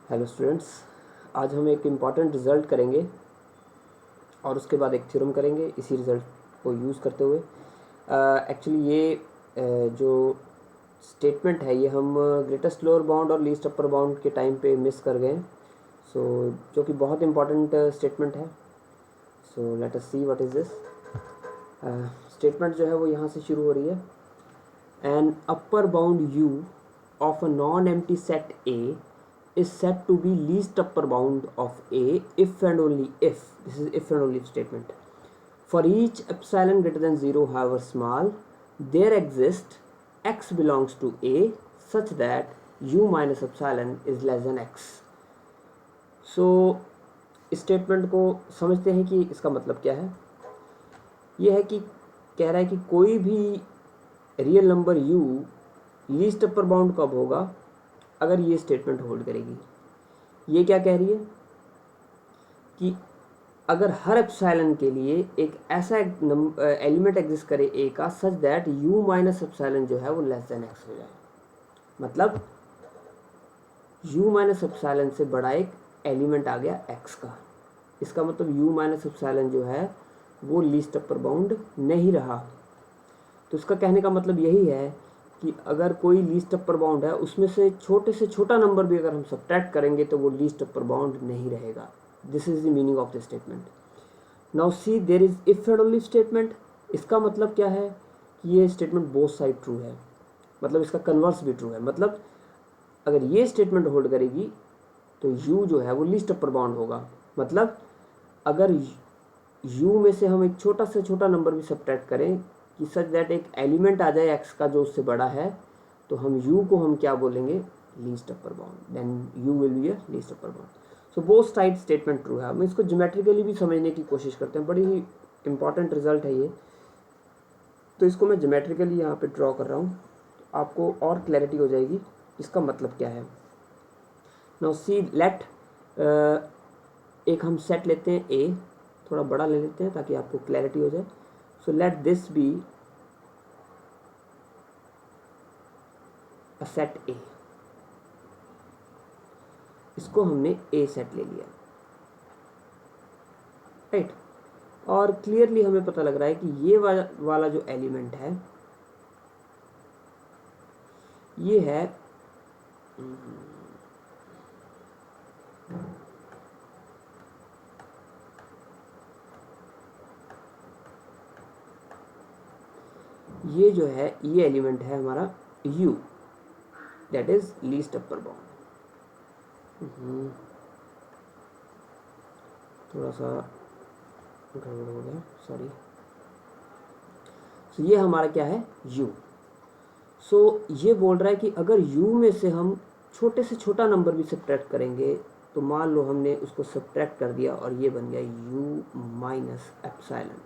Hello students, आज हम एक इम्पॉर्टेंट रिज़ल्ट करेंगे और उसके बाद एक थ्योरम करेंगे इसी रिज़ल्ट को यूज़ करते हुए। एक्चुअली ये जो स्टेटमेंट है ये हम ग्रेटेस्ट लोअर बाउंड और लीस्ट अपर बाउंड के टाइम पे मिस कर गए। सो जो कि बहुत इम्पॉर्टेंट स्टेटमेंट है। So let us see what is this. Statement जो है वो यहाँ से शुरू हो रही है। N upper bound you of a non empty set A is said to be least upper bound of A if and only if, this is if and only statement, for each epsilon greater than 0 however small, there exists x belongs to A such that u minus epsilon is less than x. So statement को समझते हैं कि इसका मतलब क्या है। यह है कि कह रहा है कि कोई भी real number u least upper bound कब होगा, अगर ये स्टेटमेंट होल्ड करेगी। ये क्या कह रही है कि अगर हर एप्सिलॉन के लिए एक ऐसा एलिमेंट एग्जिस्ट करे ए का such that u minus epsilon जो है वो लेस देन x हो जाए। मतलब u माइनस एप्सिलॉन से बड़ा एक एलिमेंट आ गया x का। इसका मतलब u माइनस एप्सिलॉन जो है वो लीस्ट अपर बाउंड नहीं रहा। तो इसका कहने का मतलब यही है कि अगर कोई लीस्ट अपर बाउंड है उसमें से छोटा नंबर भी अगर हम सब्ट्रैक्ट करेंगे तो वो लीस्ट अपर बाउंड नहीं रहेगा। This is the meaning of the statement. Now see there is if and only statement. इसका मतलब क्या है कि ये स्टेटमेंट बोथ साइड ट्रू है, मतलब इसका कन्वर्स भी ट्रू है। मतलब अगर ये स्टेटमेंट होल्ड करेगी तो u जो है वो लीस्ट अपर बाउंड होगा। मतलब अगर u में से हम एक छोटा से छोटा नंबर भी सब्ट्रैक्ट करें कि सच दैट एक एलिमेंट आ जाए x का जो उससे बड़ा है, तो हम u को हम क्या बोलेंगे, least upper bound. Then u will be a least upper bound. So both side statement true है। हम इसको ज्योमेट्रिकली भी समझने की कोशिश करते हैं, बड़ी ही इंपॉर्टेंट रिजल्ट है ये। तो इसको मैं ज्योमेट्रिकली यहाँ पे ड्रॉ कर रहा हूँ, तो आपको और क्लैरिटी हो जाएगी इसका मतलब क्या है। नाउ सी लेट, एक हम सेट लेते हैं a, थोड़ा बड़ा ले लेते हैं ताकि आपको क्लैरिटी हो जाए। So let this be a set A। इसको हमने A सेट ले लिया, राइट। और क्लियरली हमें पता लग रहा है कि ये वाला जो एलिमेंट है ये है ये जो है ये एलिमेंट है हमारा u, that is least upper bound. थोड़ा सा गड़बड़ हो गया, सॉरी। सो ये हमारा क्या है, u। सो ये बोल रहा है कि अगर u में से हम छोटे से छोटा नंबर भी सब्ट्रैक्ट करेंगे, तो मान लो हमने उसको सब्ट्रैक्ट कर दिया और ये बन गया u माइनस एप्सिलॉन।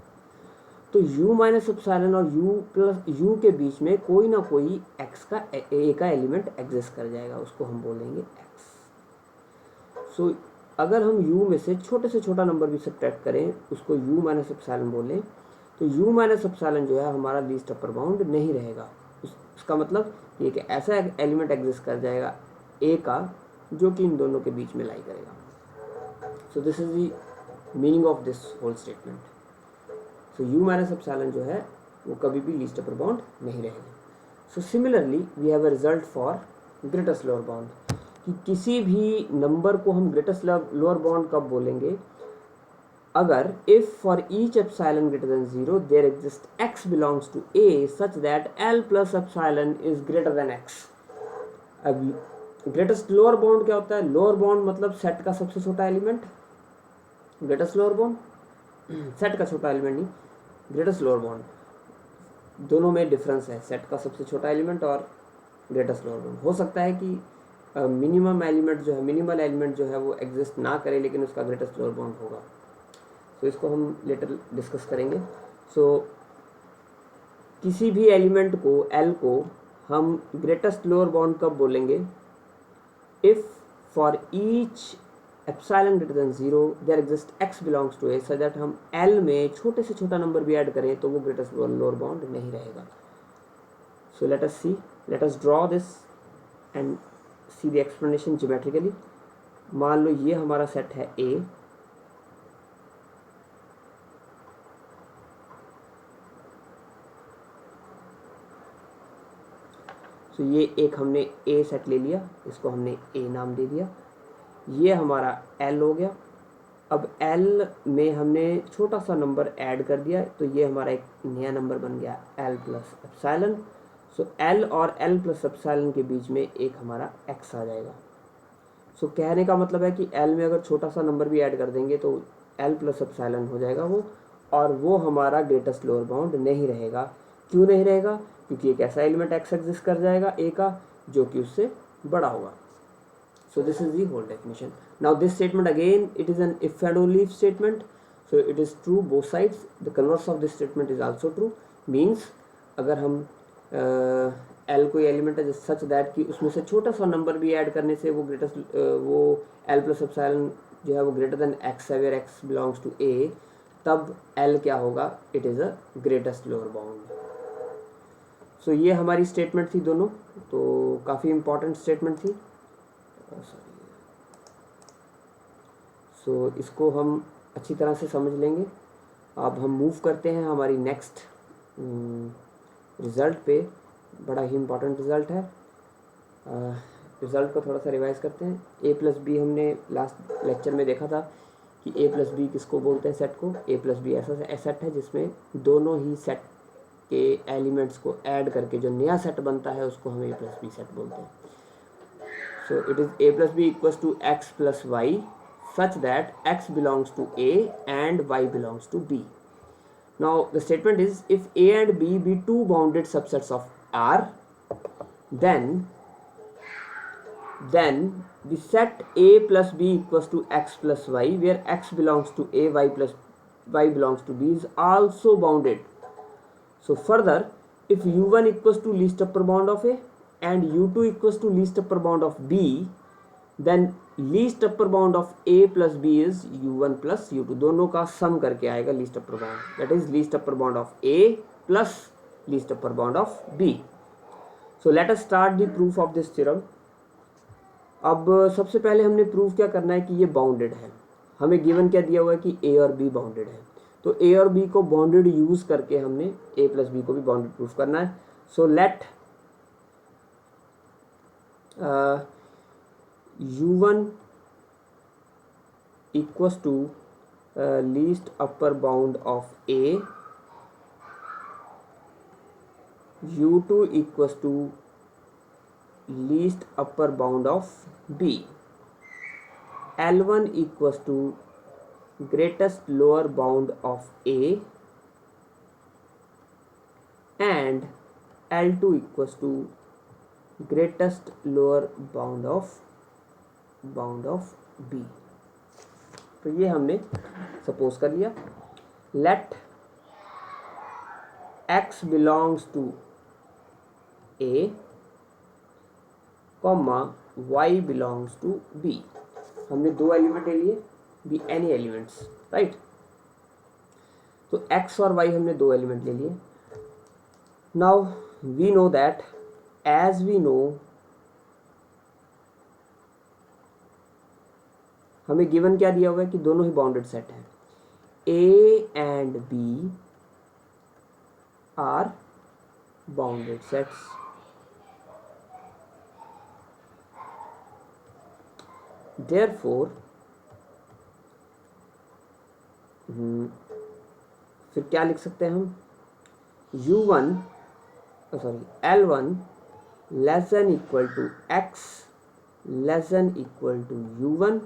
तो u माइनस एप्सिलॉन और u प्लस u के बीच में कोई ना कोई x का a का एलिमेंट एग्जिस्ट कर जाएगा, उसको हम बोलेंगे x। सो अगर हम u में से छोटा नंबर भी सब्ट्रैक्ट करें, उसको u माइनस एप्सिलॉन बोलें, तो u माइनस एप्सिलॉन जो है हमारा लीस्ट अपर बाउंड नहीं रहेगा। उसका मतलब कि एक ऐसा एलिमेंट एग्जिस्ट कर जाएगा a का जो कि इन दोनों के बीच में लाई करेगा। So this is the meaning of this whole statement. So u minus epsilon जो है वो कभी भी लीस्ट अपर बाउंड नहीं रहेगा। So similarly we have a result for greatest lower bound, कि किसी भी नंबर को हम ग्रेटेस्ट लोअर बाउंड कब बोलेंगे, अगर if for each epsilon greater than 0 there exist x belongs to a such that l plus epsilon is greater than x। अब greatest lower bound क्या होता है, लोअर बाउंड मतलब सेट का सबसे छोटा element. Greatest lower bound set का छोटा एलिमेंट नहीं, ग्रेटेस्ट लोअर बाउंड, दोनों में डिफरेंस है। सेट का सबसे छोटा एलिमेंट और ग्रेटेस्ट लोअर बाउंड। हो सकता है कि मिनिमल एलिमेंट जो है वो एग्जिस्ट ना करे, लेकिन उसका ग्रेटेस्ट लोअर बाउंड होगा। तो इसको हम लेटर डिस्कस करेंगे। सो किसी भी एलिमेंट को L को हम ग्रेटेस्ट लोअर बाउंड कब बोलेंगे, if for each epsilon greater than 0 there exist x belongs to a, so that हम L में छोटे से छोटा नंबर भी ऐड करें तो वो ग्रेटेस्ट लोअर बाउंड नहीं रहेगा। So let us draw this and see the explanation geometrically. मान लो ये हमारा सेट है ए, तो ये एक हमने ए सेट ले लिया, इसको हमने ए नाम दे दिया। ये हमारा एल हो गया। अब एल में हमने छोटा सा नंबर ऐड कर दिया, तो ये हमारा एक नया नंबर बन गया L plus epsilon. So L और एल प्लस एप्सिलॉन के बीच में एक हमारा एक्स आ जाएगा। सो कहने का मतलब है कि एल में अगर छोटा सा नंबर भी ऐड कर देंगे तो एल प्लस एप्सिलॉन हो जाएगा वो, और वो हमारा ग्रेटेस्ट लोअर बाउंड नहीं रहेगा। क्यों नहीं रहेगा? क्योंकि एक ऐसा एलिमेंट एक्स एग्जिस्ट कर जाएगा ए का जो कि उससे बड़ा होगा। So this is the whole definition. Now this statement again, it is an if and only if statement. So it is true both sides. The converse of this statement is also true. Means अगर हम L कोई element है such that कि उसमें से छोटा सा number भी ऐड करने से वो ग्रेटेस्ट वो L प्लस एप्सिलॉन जो है वो ग्रेटर देन एक्स है where X belongs to A, तब L क्या होगा? It is a greatest lower bound. So ये हमारी स्टेटमेंट थी दोनों, तो काफ़ी इंपॉर्टेंट स्टेटमेंट थी। सो इसको हम अच्छी तरह से समझ लेंगे। अब हम मूव करते हैं हमारी नेक्स्ट रिज़ल्ट पे। बड़ा ही इम्पॉर्टेंट रिज़ल्ट है। रिज़ल्ट को थोड़ा सा रिवाइज करते हैं। ए प्लस बी हमने लास्ट लेक्चर में देखा था कि ए प्लस बी किसको बोलते हैं? सेट को। ए प्लस बी ऐसा सेट है जिसमें दोनों ही सेट के एलिमेंट्स को ऐड करके जो नया सेट बनता है उसको हम ए प्लस बी सेट बोलते हैं। So it is a plus b equals to x plus y such that x belongs to A and y belongs to B. Now the statement is if A and B be two bounded subsets of R, then the set A plus B equals to x plus y where x belongs to A, y plus y belongs to B is also bounded. So further, if u1 equals to least upper bound of A and u2 equals to least upper bound of B, then least upper bound of A plus B is u1 plus u2। दोनों का सम करके आएगा least upper bound, that is least upper bound of A plus least upper bound of B। So let us start the proof of this theorem। अब सबसे पहले हमने proof क्या करना है कि ये बाउंडेड है। हमें गिवन क्या दिया हुआ है कि A और B बाउंडेड है, तो A और B को बाउंडेड यूज करके हमने A प्लस B को भी बाउंडेड प्रूफ करना है। So let u1 equals to least upper bound of A, u2 equals to least upper bound of B, L1 equals to greatest lower bound of A, and L2 equals to greatest lower bound of B। तो ये हमने suppose कर लिया। Let x belongs to A comma y belongs to B। हमने दो element ले लिए, be any elements, right. तो x और y हमने दो एलिमेंट ले लिए। Now we know that as we know, हमें गिवन क्या दिया हुआ है कि दोनों ही बाउंडेड सेट हैं। A and B are bounded sets. Therefore फिर क्या लिख सकते हैं हम? L1 less than equal to x less than equal to u1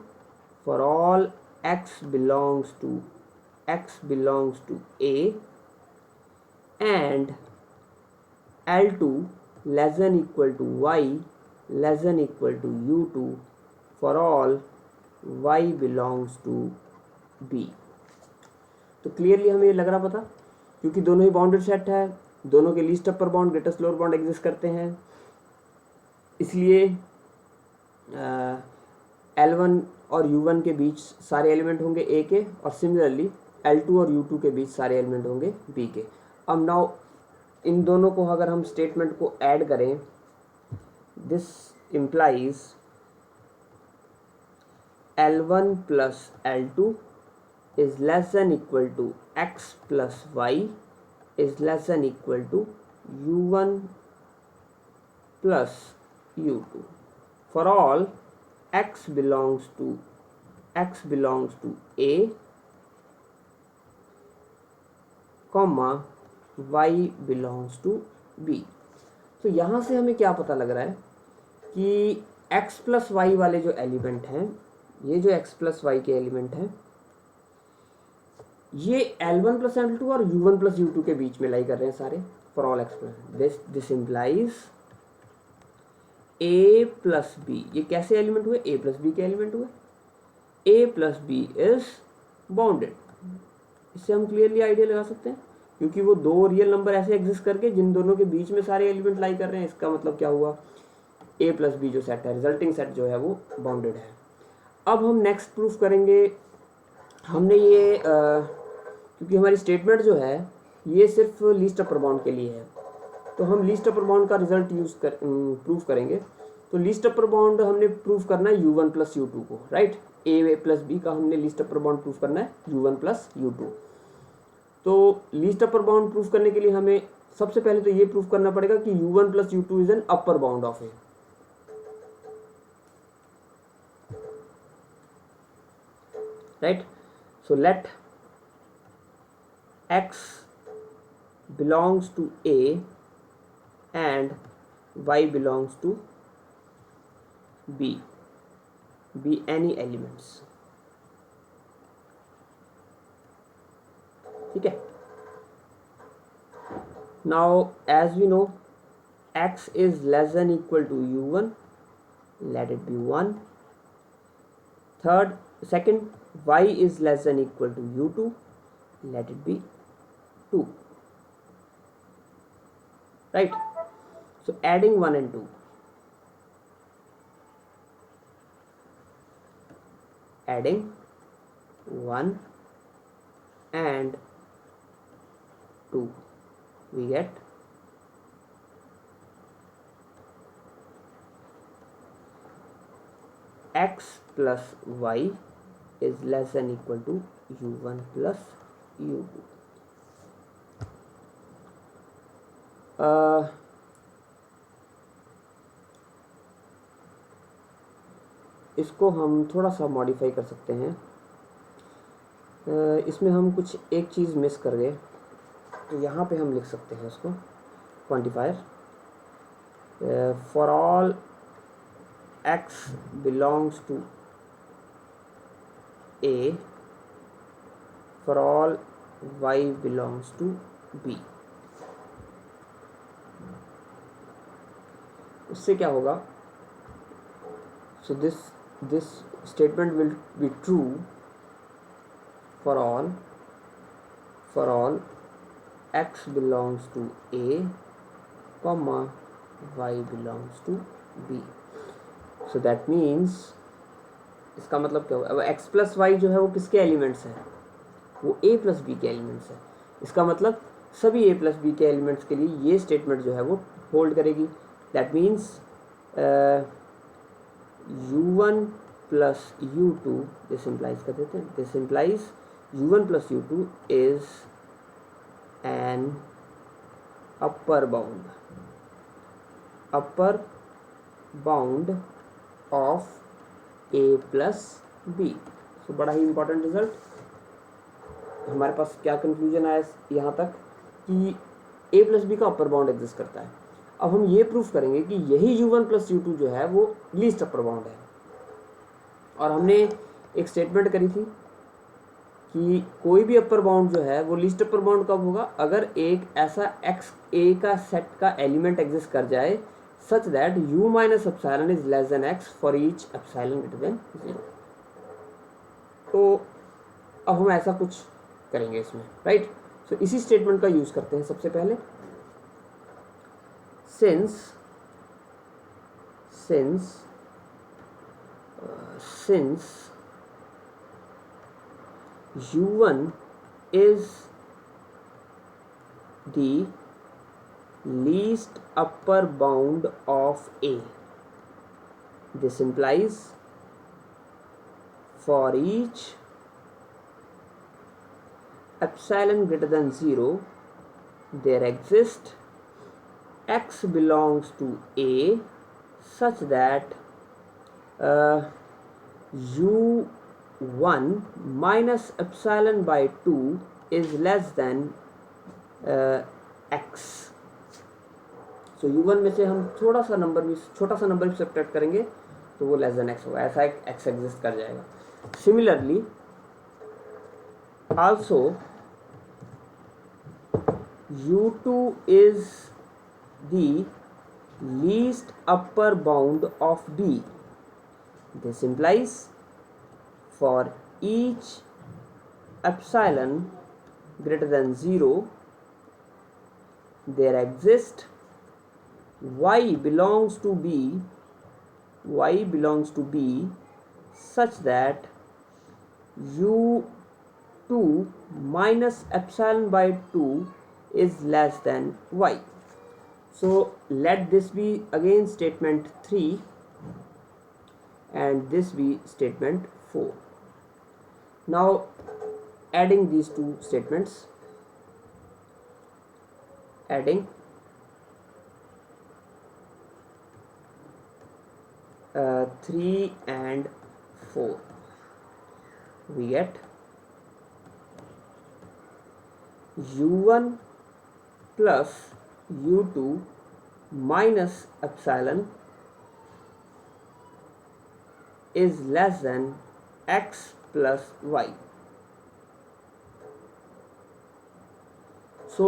for all x belongs to A, and L2 less than equal to y less than equal to u2 for all y belongs to B। तो clearly हमें ये लग रहा पता, क्योंकि दोनों ही bounded set है, दोनों के least upper bound greatest lower bound exist करते हैं, इसलिए L1 और U1 के बीच सारे एलिमेंट होंगे A के, और सिमिलरली L2 और U2 के बीच सारे एलिमेंट होंगे B के। अब नाउ इन दोनों को अगर हम स्टेटमेंट को ऐड करें, this implies L1 plus L2 is less than equal to x plus y is less than equal to u1 plus u2 for all x belongs to A comma y belongs to B। तो यहाँ से हमें क्या पता लग रहा है कि x प्लस वाई वाले जो एलिमेंट हैं, ये जो x प्लस वाई के एलिमेंट हैं, ये L1 प्लस L2 और U1 प्लस U2 के बीच में लाई कर रहे हैं सारे for all x plus. This implies A plus B, ये कैसे एलिमेंट हुए? A प्लस बी के एलिमेंट हुए। A plus B is bounded. इससे हम क्लियरली आइडिया लगा सकते हैं, क्योंकि वो दो रियल नंबर ऐसे एग्जिस्ट करके जिन दोनों के बीच में सारे एलिमेंट लाई कर रहे हैं, इसका मतलब क्या हुआ? A प्लस बी जो सेट है, रिजल्टिंग सेट जो है वो बाउंडेड है। अब हम नेक्स्ट प्रूफ करेंगे। हमने ये क्योंकि हमारी स्टेटमेंट जो है ये सिर्फ लीस्ट अपर बाउंड के लिए है, तो हम लीस्ट अपर बाउंड का रिजल्ट प्रूफ करेंगे। तो लीस्ट अपर बाउंड हमने प्रूफ करना है U1 प्लस U2 को, राइट? A प्लस बी का हमने लीस्ट अपर बाउंड प्रूफ करना है U1 प्लस U2। तो लीस्ट अपर बाउंड प्रूफ करने के लिए हमें सबसे पहले तो ये प्रूफ करना पड़ेगा कि U1 plus U2 is an upper bound of A। Right? So let x belongs to A and y belongs to B be any elements। ठीक है। now as we know x is less than equal to U1, let it be 1। second y is less than equal to U2, let it be 2। right? So adding 1 and 2, adding 1 and 2, we get x plus y is less than equal to U1 plus U2। इसको हम थोड़ा सा modify कर सकते हैं। इसमें हम कुछ एक चीज़ मिस कर गए, तो यहाँ पे हम लिख सकते हैं इसको quantifier for all x belongs to A, for all y belongs to B। उससे क्या होगा? so this statement will be true for all x belongs to A comma y belongs to B। so that means इसका मतलब क्या होगा? अब x plus Y जो है वो किसके एलिमेंट्स हैं? वो A प्लस बी के एलिमेंट्स हैं। इसका मतलब सभी A प्लस बी के एलिमेंट्स के लिए ये स्टेटमेंट जो है वो होल्ड करेगी। That means U1 plus U2, this implies कर देते हैं, this implies U1 plus U2 is an upper bound of A plus B. So बड़ा ही इंपॉर्टेंट रिजल्ट। हमारे पास क्या कंक्लूजन आया यहाँ तक कि A प्लस बी का अपर बाउंड एग्जिस्ट करता है। अब हम ये प्रूफ करेंगे कि यही U1 प्लस U2 जो है वो लीस्ट अपर बाउंड है। और हमने एक स्टेटमेंट करी थी कि कोई भी अपर बाउंड जो है वो लीस्ट अपर बाउंड कब होगा? अगर एक ऐसा x A का सेट का एलिमेंट एग्जिस्ट कर जाए such that U minus epsilon is less than x for each epsilon greater than 0। तो अब हम ऐसा कुछ करेंगे इसमें, राइट? सो इसी स्टेटमेंट का यूज करते हैं सबसे पहले। since U1 is the least upper bound of A, this implies for each epsilon greater than 0 there exists x belongs to A such that u1 minus epsilon by 2 is less than x. So u1 में से हम छोटा सा number भी subtract करेंगे तो वो less than x होगा, ऐसा एक x एग्जिस्ट कर जाएगा. Similarly also u2 is the least upper bound of B. This implies for each epsilon greater than 0 there exists y belongs to B such that u2 minus epsilon by 2 is less than y. So let this be again statement 3 and this be statement 4. Now adding these two statements, adding 3 and 4, we get u1 plus u2 minus epsilon is less than x plus y. So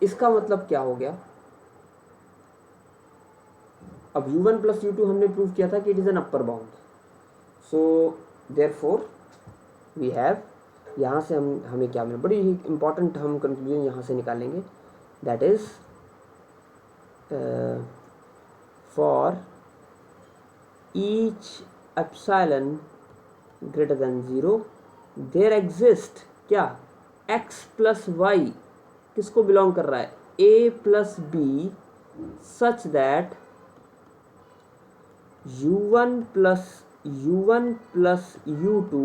इसका मतलब क्या हो गया? अब u1 plus u2 हमने prove किया था कि it is an upper bound. So therefore we have, यहाँ से हमें क्या मिला, बड़ी ही इंपॉर्टेंट हम कंक्लूजन यहाँ से निकालेंगे. That is for each epsilon greater than 0 there exist क्या, x plus y किसको बिलोंग कर रहा है, a plus b such that u1 plus u2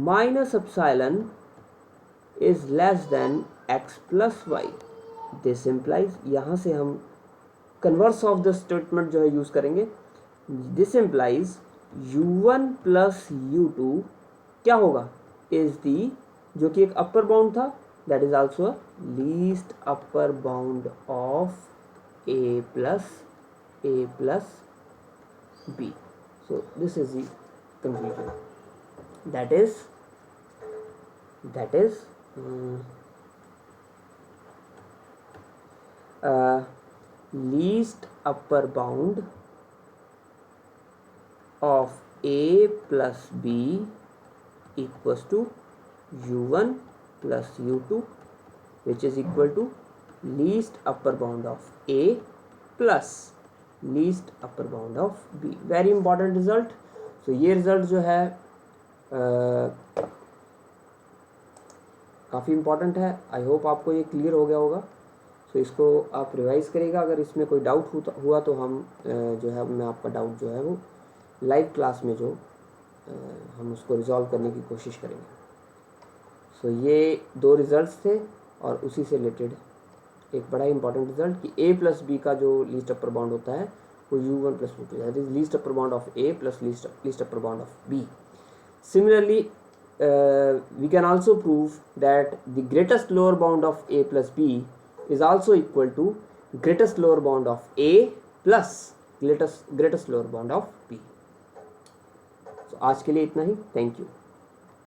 minus epsilon is less than x plus y. This implies, यहाँ से हम converse of the statement जो है यूज करेंगे. This implies u1 plus u2 क्या होगा, इज दी, जो कि एक अपर बाउंड था, that is also least upper bound of a plus b. So this is the conclusion. That is least upper bound of a plus b equals to u1 plus u2, which is equal to least upper bound of a plus least upper bound of b. Very important result. So ये result जो है काफ़ी important है. I hope आपको ये clear हो गया होगा. तो इसको आप रिवाइज करिएगा. अगर इसमें कोई डाउट हुआ तो हम जो है, मैं आपका डाउट जो है वो लाइव क्लास में जो हम उसको रिजॉल्व करने की कोशिश करेंगे. सो ये दो रिजल्ट्स थे और उसी से रिलेटेड एक बड़ा इंपॉर्टेंट रिजल्ट कि a प्लस बी का जो लीस्ट अपर बाउंड होता है वो u1 plus u2, that is least upper bound of a plus least upper bound of b. Similarly we can also prove that the greatest lower bound of a plus b is also equal to greatest lower bound of a plus greatest lower bound of b. So आज के लिए इतना ही. Thank you.